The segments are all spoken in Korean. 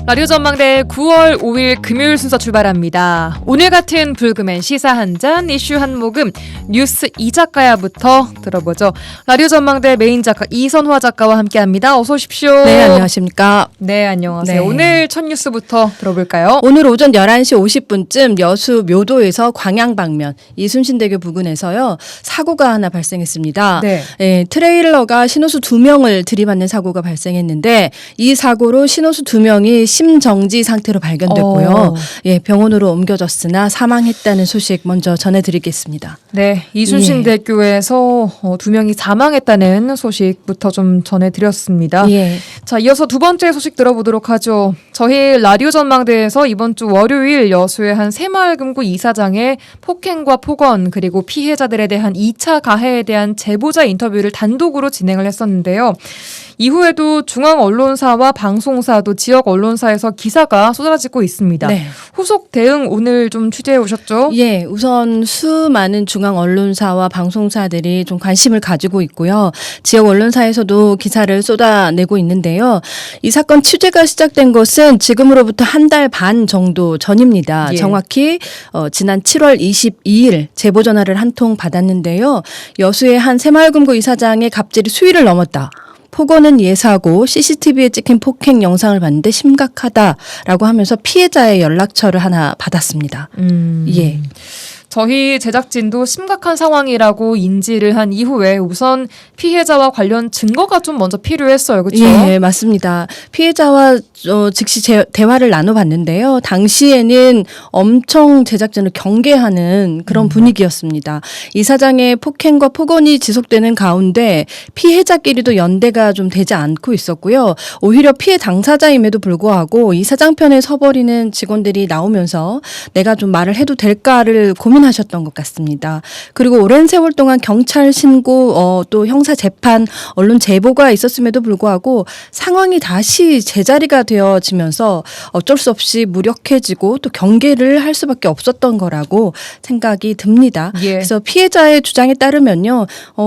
라디오 전망대 9월 5일 금요일 순서 출발합니다. 오늘 같은 불금엔 시사 한 잔, 이슈 한 모금, 뉴스 이 작가야부터 들어보죠. 라디오 전망대 메인 작가 이선화 작가와 함께합니다. 어서 오십시오. 네, 안녕하십니까. 네, 안녕하세요. 네. 오늘 첫 뉴스부터 들어볼까요? 오늘 오전 11시 50분쯤 여수 묘도에서 광양 방면 이순신대교 부근에서요. 사고가 하나 발생했습니다. 네. 트레일러가 신호수 2명을 들이받는 사고가 발생했는데 이 사고로 신호수 2명이 심정지 상태로 발견됐고요. 병원으로 옮겨졌으나 사망했다는 소식 먼저 전해드리겠습니다. 네, 이순신대교에서 2명이 사망했다는 소식부터 좀 전해드렸습니다. 예. 자, 이어서 두 번째 소식 들어보도록 하죠. 저희 라디오 전망대에서 이번 주 월요일 여수의 한 새마을금고 이사장의 폭행과 폭언 그리고 피해자들에 대한 2차 가해에 대한 제보자 인터뷰를 단독으로 진행을 했었는데요. 이후에도 중앙 언론사와 방송사도 지역 언론사에서 기사가 쏟아지고 있습니다. 네. 후속 대응 오늘 좀 취재해 오셨죠? 예, 우선 수많은 중앙 언론사와 방송사들이 좀 관심을 가지고 있고요. 지역 언론사에서도 기사를 쏟아내고 있는데요. 이 사건 취재가 시작된 것은 지금으로부터 한 달 반 정도 전입니다. 예. 정확히 지난 7월 22일 제보 전화를 한 통 받았는데요. 여수의 한 새마을금고 이사장의 갑질이 수위를 넘었다. 폭언은 예사고 CCTV에 찍힌 폭행 영상을 봤는데 심각하다라고 하면서 피해자의 연락처를 하나 받았습니다. 예. 저희 제작진도 심각한 상황이라고 인지를 한 이후에 우선 피해자와 관련 증거가 좀 먼저 필요했어요. 그렇죠? 예, 맞습니다. 피해자와 즉시 대화를 나눠봤는데요. 당시에는 엄청 제작진을 경계하는 그런 분위기였습니다. 이 사장의 폭행과 폭언이 지속되는 가운데 피해자끼리도 연대가 좀 되지 않고 있었고요. 오히려 피해 당사자임에도 불구하고 이 사장 편에 서버리는 직원들이 나오면서 내가 좀 말을 해도 될까를 고민하셨던 것 같습니다. 그리고 오랜 세월 동안 경찰 신고, 또 형사 재판, 언론 제보가 있었음에도 불구하고 상황이 다시 제자리가 되어지면서 어쩔 수 없이 무력해지고 또 경계를 할 수밖에 없었던 거라고 생각이 듭니다. 예. 그래서 피해자의 주장에 따르면요,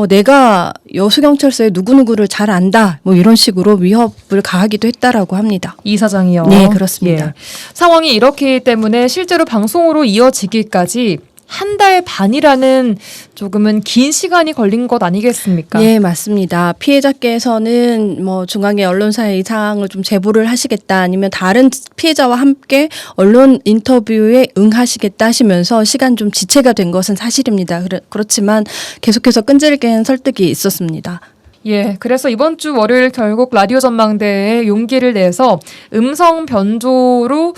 내가 여수경찰서에 누구누구를 잘 안다, 뭐 이런 식으로 위협을 가하기도 했다라고 합니다. 이 사장이요. 네, 그렇습니다. 예. 상황이 이렇기 때문에 실제로 방송으로 이어지기까지 한 달 반이라는 조금은 긴 시간이 걸린 것 아니겠습니까? 네, 맞습니다. 피해자께서는 뭐 중앙의 언론사에 이 사항을 좀 제보를 하시겠다 아니면 다른 피해자와 함께 언론 인터뷰에 응하시겠다 하시면서 시간 좀 지체가 된 것은 사실입니다. 그렇지만 계속해서 끈질긴 설득이 있었습니다. 예, 그래서 이번 주 월요일 결국 라디오 전망대에 용기를 내서 음성 변조로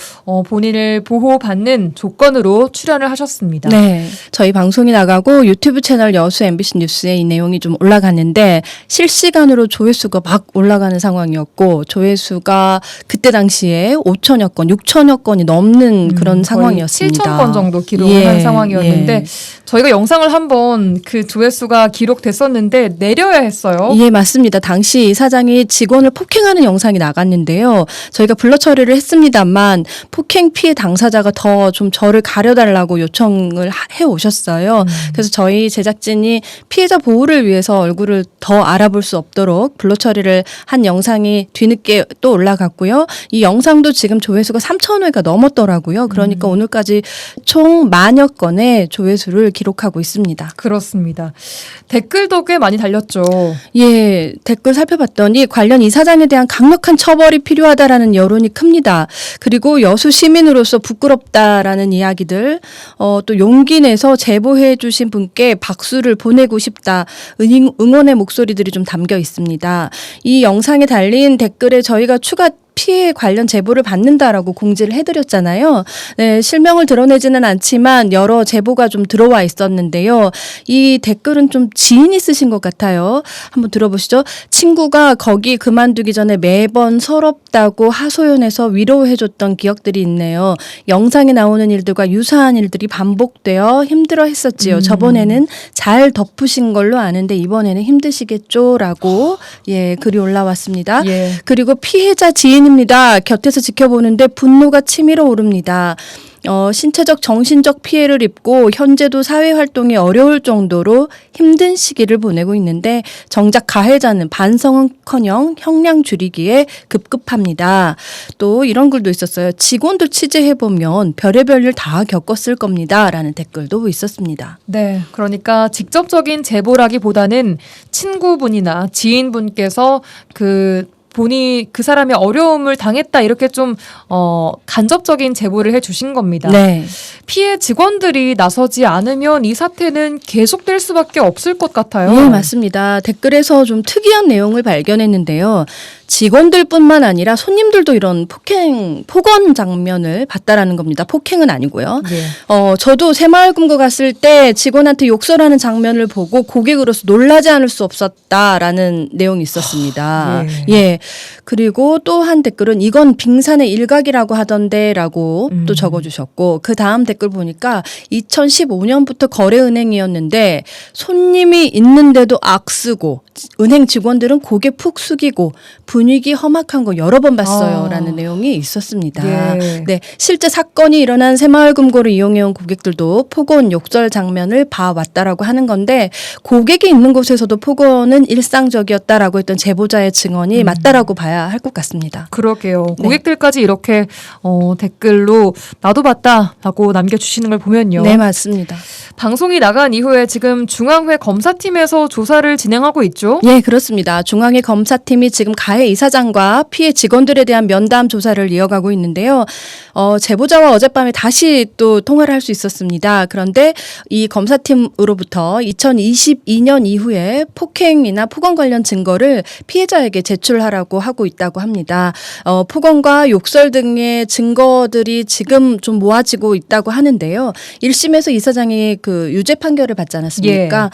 본인을 보호받는 조건으로 출연을 하셨습니다. 네, 저희 방송이 나가고 유튜브 채널 여수 MBC 뉴스에 이 내용이 좀 올라갔는데 실시간으로 조회수가 막 올라가는 상황이었고 조회수가 그때 당시에 5천여 건, 6천여 건이 넘는 그런 상황이었습니다. 7천 건 정도 기록을 한 상황이었는데 예. 저희가 영상을 한번 그 조회수가 기록됐었는데 내려야 했어요. 예, 맞습니다. 당시 이 사장이 직원을 폭행하는 영상이 나갔는데요. 저희가 블러 처리를 했습니다만 폭행 피해 당사자가 더 좀 저를 가려달라고 요청을 해오셨어요. 그래서 저희 제작진이 피해자 보호를 위해서 얼굴을 더 알아볼 수 없도록 블러 처리를 한 영상이 뒤늦게 또 올라갔고요. 이 영상도 지금 조회수가 3,000회가 넘었더라고요. 그러니까 오늘까지 총 10,000여 건의 조회수를 기록하고 있습니다. 그렇습니다. 댓글도 꽤 많이 달렸죠. 예, 댓글 살펴봤더니 관련 이 사장에 대한 강력한 처벌이 필요하다라는 여론이 큽니다. 그리고 여수 시민으로서 부끄럽다라는 이야기들, 또 용기 내서 제보해 주신 분께 박수를 보내고 싶다. 응원의 목소리들이 좀 담겨 있습니다. 이 영상에 달린 댓글에 저희가 추가 피해 관련 제보를 받는다라고 공지를 해드렸잖아요. 네, 실명을 드러내지는 않지만 여러 제보가 좀 들어와 있었는데요. 이 댓글은 좀 지인이 쓰신 것 같아요. 한번 들어보시죠. 친구가 거기 그만두기 전에 매번 서럽다고 하소연해서 위로해줬던 기억들이 있네요. 영상에 나오는 일들과 유사한 일들이 반복되어 힘들어했었지요. 저번에는 잘 덮으신 걸로 아는데 이번에는 힘드시겠죠라고 글이 올라왔습니다. 예. 그리고 피해자 지인입니다. 곁에서 지켜보는데 분노가 치밀어 오릅니다. 신체적 정신적 피해를 입고 현재도 사회 활동이 어려울 정도로 힘든 시기를 보내고 있는데 정작 가해자는 반성은커녕 형량 줄이기에 급급합니다. 또 이런 글도 있었어요. 직원들 취재해보면 별의별 일 다 겪었을 겁니다. 라는 댓글도 있었습니다. 네, 그러니까 직접적인 제보라기보다는 친구분이나 지인분께서 본이 그 사람이 어려움을 당했다 이렇게 좀 간접적인 제보를 해주신 겁니다. 네. 피해 직원들이 나서지 않으면 이 사태는 계속될 수밖에 없을 것 같아요. 네, 맞습니다. 댓글에서 좀 특이한 내용을 발견했는데요. 직원들뿐만 아니라 손님들도 이런 폭언 장면을 봤다라는 겁니다. 폭행은 아니고요. 네. 저도 새마을금고 갔을 때 직원한테 욕설하는 장면을 보고 고객으로서 놀라지 않을 수 없었다라는 내용이 있었습니다. 네. 예. 그리고 또 한 댓글은 이건 빙산의 일각이라고 하던데라고 또 적어주셨고 그 다음 댓글 보니까 2015년부터 거래은행이었는데 손님이 있는데도 악쓰고 은행 직원들은 고개 푹 숙이고 분위기 험악한 거 여러 번 봤어요라는 내용이 있었습니다. 네. 네, 실제 사건이 일어난 새마을금고를 이용해온 고객들도 폭언 욕설 장면을 봐왔다라고 하는 건데 고객이 있는 곳에서도 폭언은 일상적이었다라고 했던 제보자의 증언이 맞다라고 봐야 할 것 같습니다. 그러게요. 네. 고객들까지 이렇게 댓글로 나도 봤다라고 남겨주시는 걸 보면요. 네, 맞습니다. 방송이 나간 이후에 지금 중앙회 검사팀에서 조사를 진행하고 있죠? 예, 그렇습니다. 중앙회 검사팀이 지금 가해 이사장과 피해 직원들에 대한 면담 조사를 이어가고 있는데요. 제보자와 어젯밤에 다시 또 통화를 할 수 있었습니다. 그런데 이 검사팀으로부터 2022년 이후에 폭행이나 폭언 관련 증거를 피해자에게 제출하라고 하고 있다고 합니다. 폭언과 욕설 등의 증거들이 지금 좀 모아지고 있다고 하는데요. 1심에서 이사장이 그 유죄 판결을 받지 않았습니까?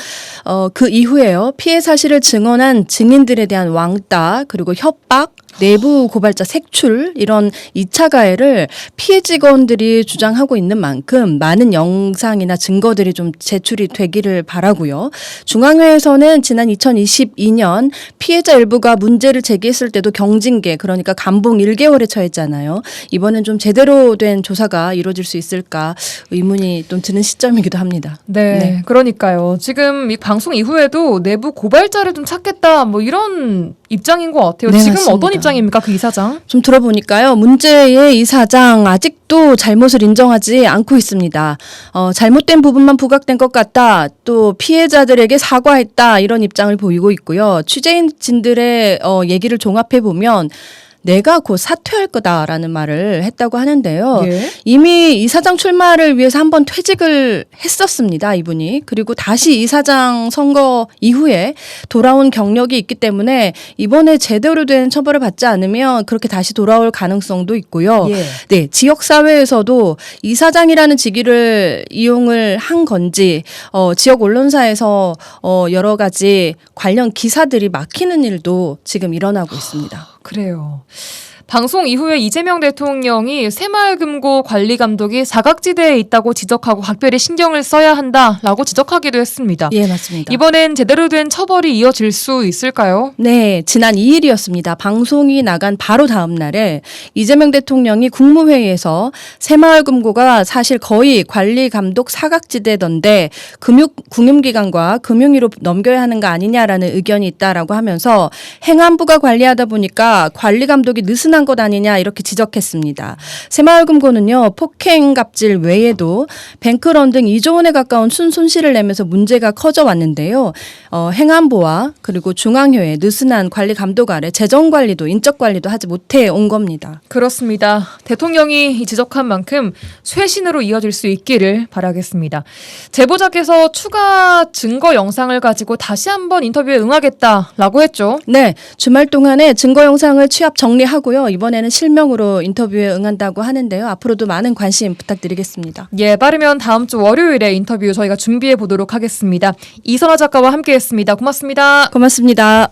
그 이후에요. 피해 사실을 증언한 증인들에 대한 왕따 그리고 협박 내부 고발자 색출 이런 2차 가해를 피해 직원들이 주장하고 있는 만큼 많은 영상이나 증거들이 좀 제출이 되기를 바라고요. 중앙회에서는 지난 2022년 피해자 일부가 문제를 제기했을 때도 경징계 그러니까 감봉 1개월에 처했잖아요. 이번엔 좀 제대로 된 조사가 이루어질 수 있을까 의문이 좀 드는 시점이기도 합니다. 네, 그러니까요. 지금 이 방송 이후에도 내부 고발자를 좀 찾겠다 뭐 이런 입장인 것 같아요. 네, 지금 맞습니다. 어떤 입장입니까, 그 이사장? 좀 들어보니까요. 문제의 이사장 아직도 잘못을 인정하지 않고 있습니다. 잘못된 부분만 부각된 것 같다. 또 피해자들에게 사과했다. 이런 입장을 보이고 있고요. 취재진들의 얘기를 종합해 보면 내가 곧 사퇴할 거다라는 말을 했다고 하는데요. 예. 이미 이사장 출마를 위해서 한번 퇴직을 했었습니다. 이분이. 그리고 다시 이사장 선거 이후에 돌아온 경력이 있기 때문에 이번에 제대로 된 처벌을 받지 않으면 그렇게 다시 돌아올 가능성도 있고요. 예. 네, 지역사회에서도 이사장이라는 직위를 이용을 한 건지 지역 언론사에서 여러 가지 관련 기사들이 막히는 일도 지금 일어나고 있습니다. 그래요. 방송 이후에 이재명 대통령이 새마을금고 관리감독이 사각지대에 있다고 지적하고 각별히 신경을 써야 한다라고 지적하기도 했습니다. 예, 맞습니다. 이번엔 제대로 된 처벌이 이어질 수 있을까요? 네, 지난 2일이었습니다. 방송이 나간 바로 다음 날에 이재명 대통령이 국무회의에서 새마을금고가 사실 거의 관리감독 사각지대던데 금융기관과 금융위로 넘겨야 하는 거 아니냐라는 의견이 있다라고 하면서 행안부가 관리하다 보니까 관리감독이 느슨한 것 아니냐 이렇게 지적했습니다. 새마을금고는요. 폭행 갑질 외에도 뱅크런 등 2조 원에 가까운 순손실을 내면서 문제가 커져 왔는데요. 행안부와 그리고 중앙회의 느슨한 관리 감독 아래 재정관리도 인적관리도 하지 못해 온 겁니다. 그렇습니다. 대통령이 지적한 만큼 쇄신으로 이어질 수 있기를 바라겠습니다. 제보자께서 추가 증거 영상을 가지고 다시 한번 인터뷰에 응하겠다라고 했죠. 네, 주말 동안에 증거 영상을 취합 정리하고요. 이번에는 실명으로 인터뷰에 응한다고 하는데요. 앞으로도 많은 관심 부탁드리겠습니다. 예, 빠르면 다음 주 월요일에 인터뷰 저희가 준비해 보도록 하겠습니다. 이선화 작가와 함께했습니다. 고맙습니다. 고맙습니다.